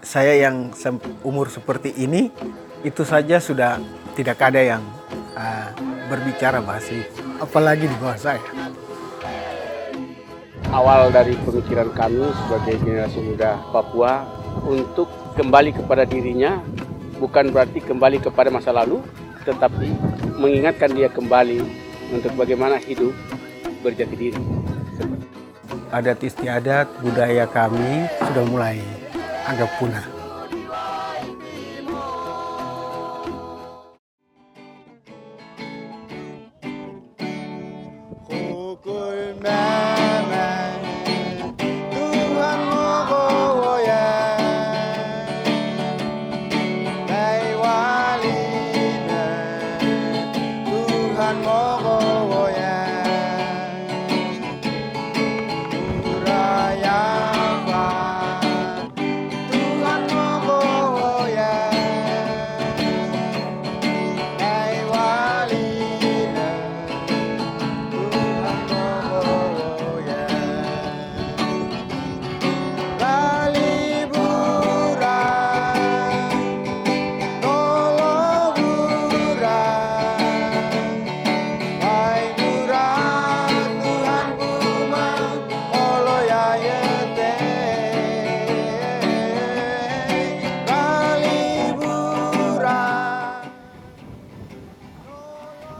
saya yang umur seperti ini, itu saja sudah tidak ada yang berbicara bahasa ibu, apalagi di bawah saya. Awal dari pemikiran kami sebagai generasi muda Papua untuk kembali kepada dirinya, bukan berarti kembali kepada masa lalu, tetapi mengingatkan dia kembali untuk bagaimana hidup berjati diri. Adat istiadat budaya kami sudah mulai agak punah.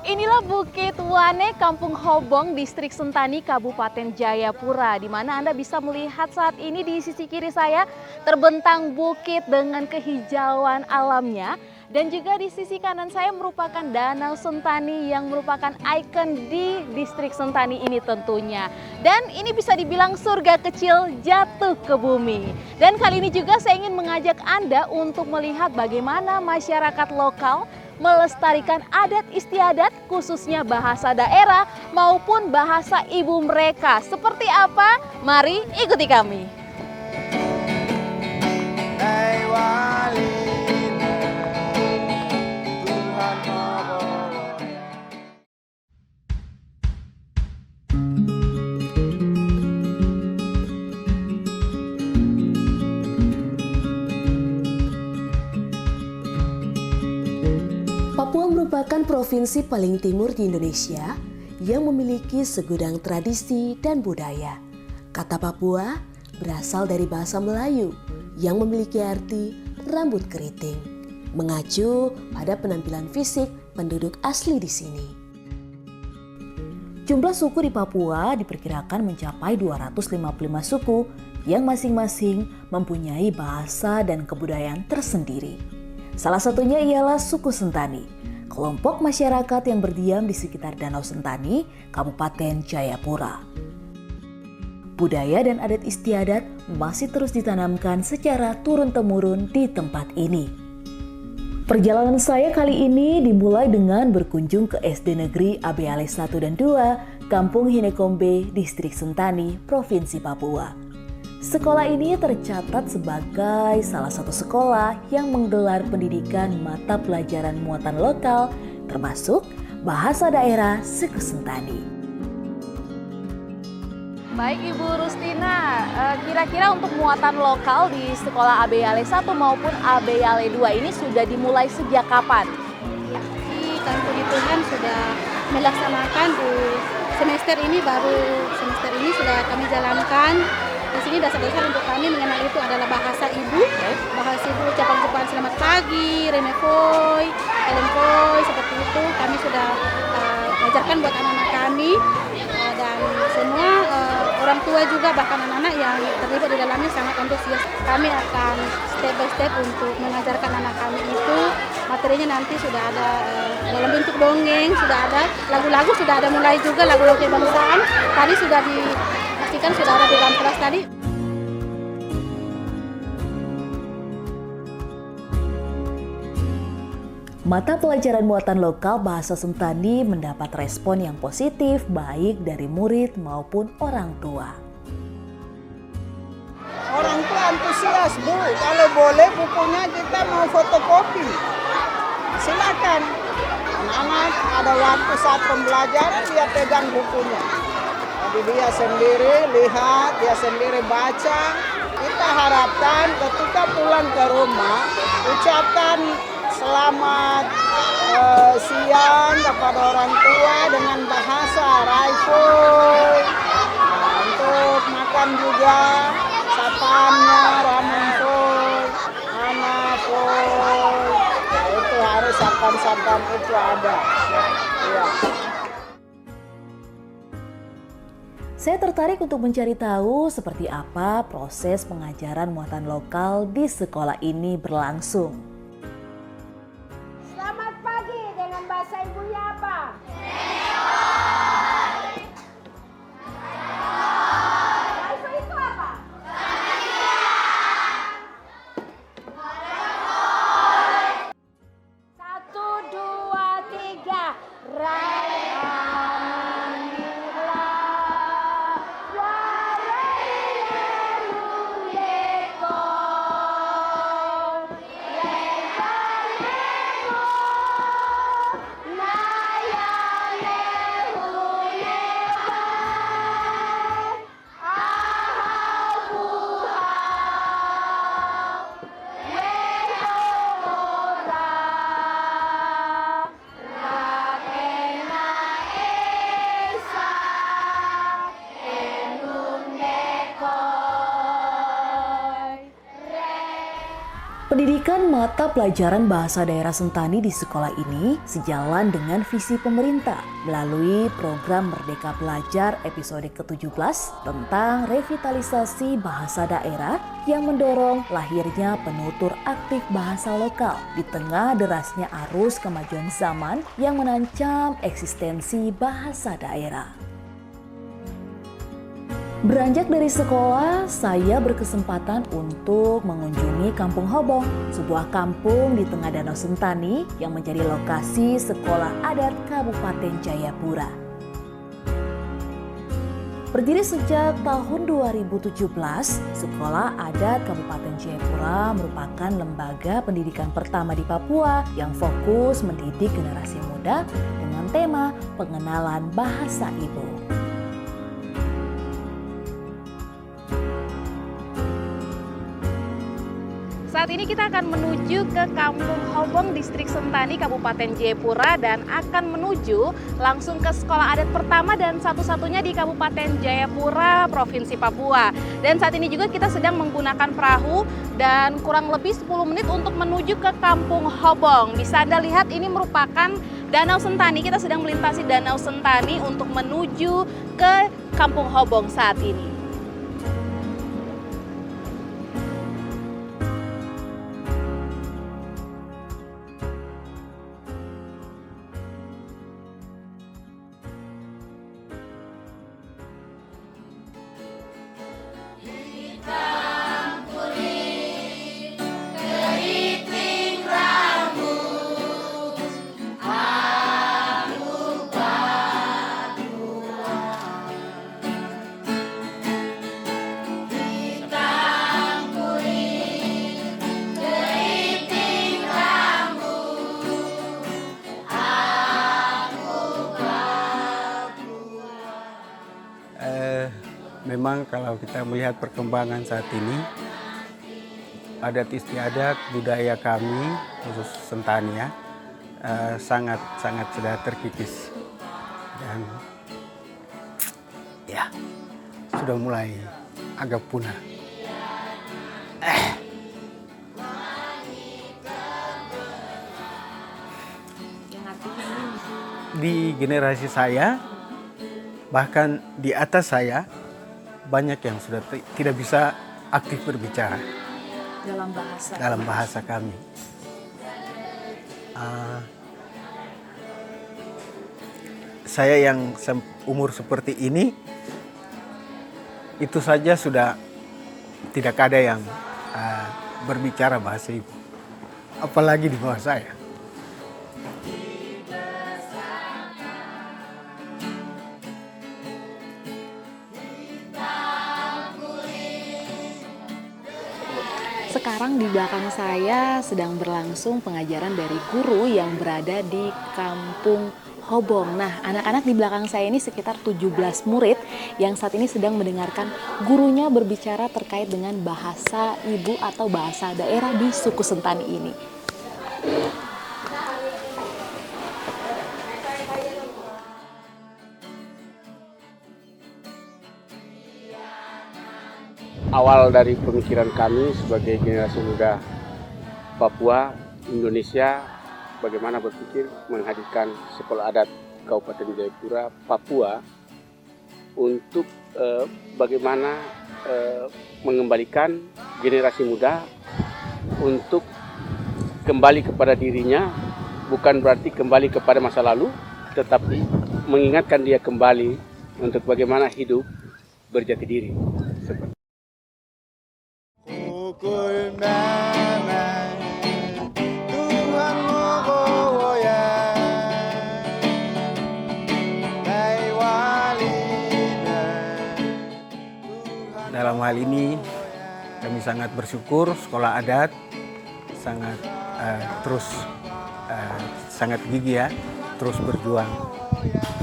Inilah Bukit Wane, Kampung Hobong, Distrik Sentani, Kabupaten Jayapura, di mana Anda bisa melihat saat ini di sisi kiri saya terbentang bukit dengan kehijauan alamnya. Dan juga di sisi kanan saya merupakan Danau Sentani yang merupakan ikon di Distrik Sentani ini tentunya. Dan ini bisa dibilang surga kecil jatuh ke bumi. Dan kali ini juga saya ingin mengajak Anda untuk melihat bagaimana masyarakat lokal melestarikan adat istiadat khususnya bahasa daerah maupun bahasa ibu mereka. Seperti apa? Mari ikuti kami. Papua merupakan provinsi paling timur di Indonesia yang memiliki segudang tradisi dan budaya. Kata Papua berasal dari bahasa Melayu yang memiliki arti rambut keriting, mengacu pada penampilan fisik penduduk asli di sini. Jumlah suku di Papua diperkirakan mencapai 255 suku yang masing-masing mempunyai bahasa dan kebudayaan tersendiri. Salah satunya ialah suku Sentani, kelompok masyarakat yang berdiam di sekitar Danau Sentani, Kabupaten Jayapura. Budaya dan adat istiadat masih terus ditanamkan secara turun-temurun di tempat ini. Perjalanan saya kali ini dimulai dengan berkunjung ke SD Negeri Abeale 1 dan 2, Kampung Hinekombe, Distrik Sentani, Provinsi Papua. Sekolah ini tercatat sebagai salah satu sekolah yang menggelar pendidikan mata pelajaran muatan lokal, termasuk bahasa daerah suku Sentani. Baik Ibu Rustina, kira-kira untuk muatan lokal di sekolah Abeale 1 maupun Abeale 2 ini sudah dimulai sejak kapan? Ya, di Kami Puji Tuhan sudah melaksanakan di semester ini sudah kami jalankan. Di sini dasar-dasar untuk kami mengenal itu adalah bahasa ibu, ucapan-ucapan selamat pagi, renefoi, elempoi, seperti itu kami sudah ajarkan buat anak-anak kami, dan semua orang tua juga bahkan anak-anak yang terlibat di dalamnya sangat antusias. Kami akan step by step untuk mengajarkan anak kami itu. Materinya nanti sudah ada dalam bentuk dongeng, sudah ada lagu-lagu, sudah ada mulai juga lagu-lagu kebangsaan. Tadi sudah dipastikan sudah ada di dalam kelas tadi. Mata pelajaran muatan lokal bahasa Sentani mendapat respon yang positif baik dari murid maupun orang tua. Orang tua antusias, Bu. Kalau boleh bukunya kita mau fotokopi. Silakan. Anak-anak ada waktu saat pembelajaran dia pegang bukunya. Jadi dia sendiri lihat, dia sendiri baca. Kita harapkan ketika pulang ke rumah, ucapkan selamat siang kepada orang tua dengan bahasa Raiful. Nah, untuk makan juga sapaannya Ramonful, Anaful. Nah, itu harus sapan-sapan itu ada. Ya. Saya tertarik untuk mencari tahu seperti apa proses pengajaran muatan lokal di sekolah ini berlangsung. Selamat pagi dengan bahasa ibunya apa? Raiful itu apa? Satu, dua, tiga. Pendidikan mata pelajaran bahasa daerah Sentani di sekolah ini sejalan dengan visi pemerintah melalui program Merdeka Belajar episode ke-17 tentang revitalisasi bahasa daerah yang mendorong lahirnya penutur aktif bahasa lokal di tengah derasnya arus kemajuan zaman yang menancap eksistensi bahasa daerah. Beranjak dari sekolah, saya berkesempatan untuk mengunjungi Kampung Hobong, sebuah kampung di tengah Danau Sentani yang menjadi lokasi sekolah adat Kabupaten Jayapura. Berdiri sejak tahun 2017, Sekolah Adat Kabupaten Jayapura merupakan lembaga pendidikan pertama di Papua yang fokus mendidik generasi muda dengan tema pengenalan bahasa ibu. Saat ini kita akan menuju ke Kampung Hobong, Distrik Sentani, Kabupaten Jayapura dan akan menuju langsung ke sekolah adat pertama dan satu-satunya di Kabupaten Jayapura, Provinsi Papua. Dan saat ini juga kita sedang menggunakan perahu dan kurang lebih 10 menit untuk menuju ke Kampung Hobong. Bisa Anda lihat ini merupakan Danau Sentani, kita sedang melintasi Danau Sentani untuk menuju ke Kampung Hobong saat ini. Memang kalau kita melihat perkembangan saat ini, adat istiadat budaya kami, khusus Sentani ya, sangat sudah terkikis. Dan ya, sudah mulai agak punah. Di generasi saya, bahkan di atas saya, banyak yang sudah tidak bisa aktif berbicara dalam bahasa kami. Saya yang umur seperti ini, itu saja sudah tidak ada yang berbicara bahasa ibu, apalagi di bawah saya. Sekarang di belakang saya sedang berlangsung pengajaran dari guru yang berada di Kampung Hobong. Nah, anak-anak di belakang saya ini sekitar 17 murid yang saat ini sedang mendengarkan gurunya berbicara terkait dengan bahasa ibu atau bahasa daerah di suku Sentani ini. Awal dari pemikiran kami sebagai generasi muda Papua, Indonesia, bagaimana berpikir menghadirkan sekolah adat Kabupaten Jayapura, Papua untuk bagaimana mengembalikan generasi muda untuk kembali kepada dirinya, bukan berarti kembali kepada masa lalu, tetapi mengingatkan dia kembali untuk bagaimana hidup berjati diri. Pukul memang Tuhan goyang Dalam hal ini kami sangat bersyukur sekolah adat sangat sangat gigih ya, terus berjuang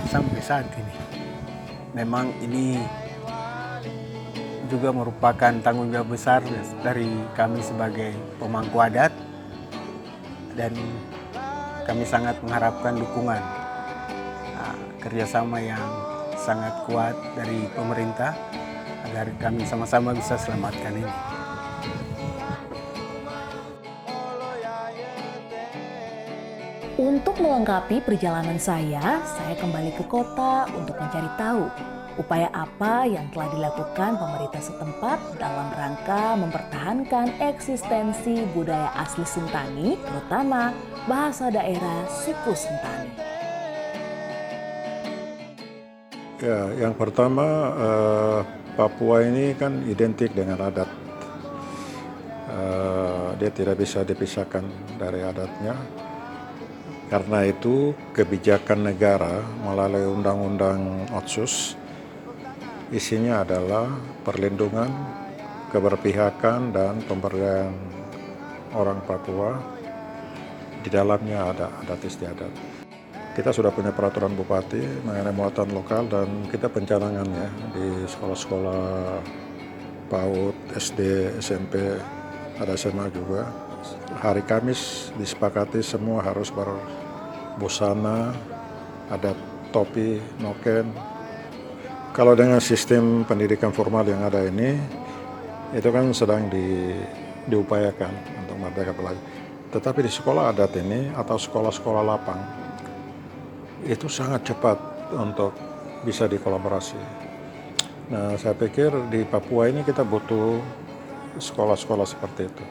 sampai saat ini. Memang ini juga merupakan tanggung jawab besar dari kami sebagai pemangku adat, dan kami sangat mengharapkan dukungan kerjasama yang sangat kuat dari pemerintah agar kami sama-sama bisa selamatkan ini. Untuk melengkapi perjalanan saya kembali ke kota untuk mencari tahu upaya apa yang telah dilakukan pemerintah setempat dalam rangka mempertahankan eksistensi budaya asli Sentani, terutama bahasa daerah suku Sentani. Ya, yang pertama Papua ini kan identik dengan adat. Dia tidak bisa dipisahkan dari adatnya. Karena itu kebijakan negara melalui Undang-Undang Otsus isinya adalah perlindungan, keberpihakan, dan pemberdayaan orang Papua. Di dalamnya ada adat istiadat. Kita sudah punya peraturan bupati mengenai muatan lokal, dan kita pencanangan ya di sekolah-sekolah PAUD, SD, SMP, ada SMA juga. Hari Kamis disepakati semua harus berbusana, ada topi, noken. Kalau dengan sistem pendidikan formal yang ada ini, itu kan sedang diupayakan untuk merdeka belajar. Tetapi di sekolah adat ini atau sekolah-sekolah lapang, itu sangat cepat untuk bisa dikolaborasi. Nah, saya pikir di Papua ini kita butuh sekolah-sekolah seperti itu.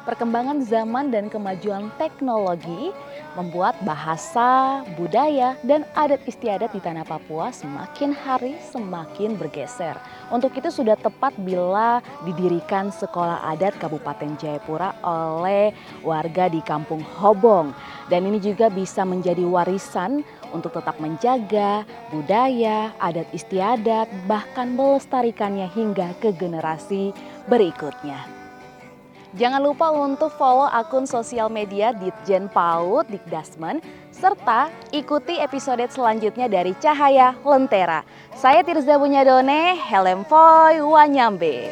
Perkembangan zaman dan kemajuan teknologi membuat bahasa, budaya, dan adat istiadat di tanah Papua semakin hari semakin bergeser. Untuk itu sudah tepat bila didirikan sekolah adat Kabupaten Jayapura oleh warga di Kampung Hobong. Dan ini juga bisa menjadi warisan untuk tetap menjaga budaya, adat istiadat, bahkan melestarikannya hingga ke generasi berikutnya. Jangan lupa untuk follow akun sosial media Ditjen PAUD Dikdasmen, serta ikuti episode selanjutnya dari Cahaya Lentera. Saya Tirza Bunyadone, Helem Foy Wanyambe.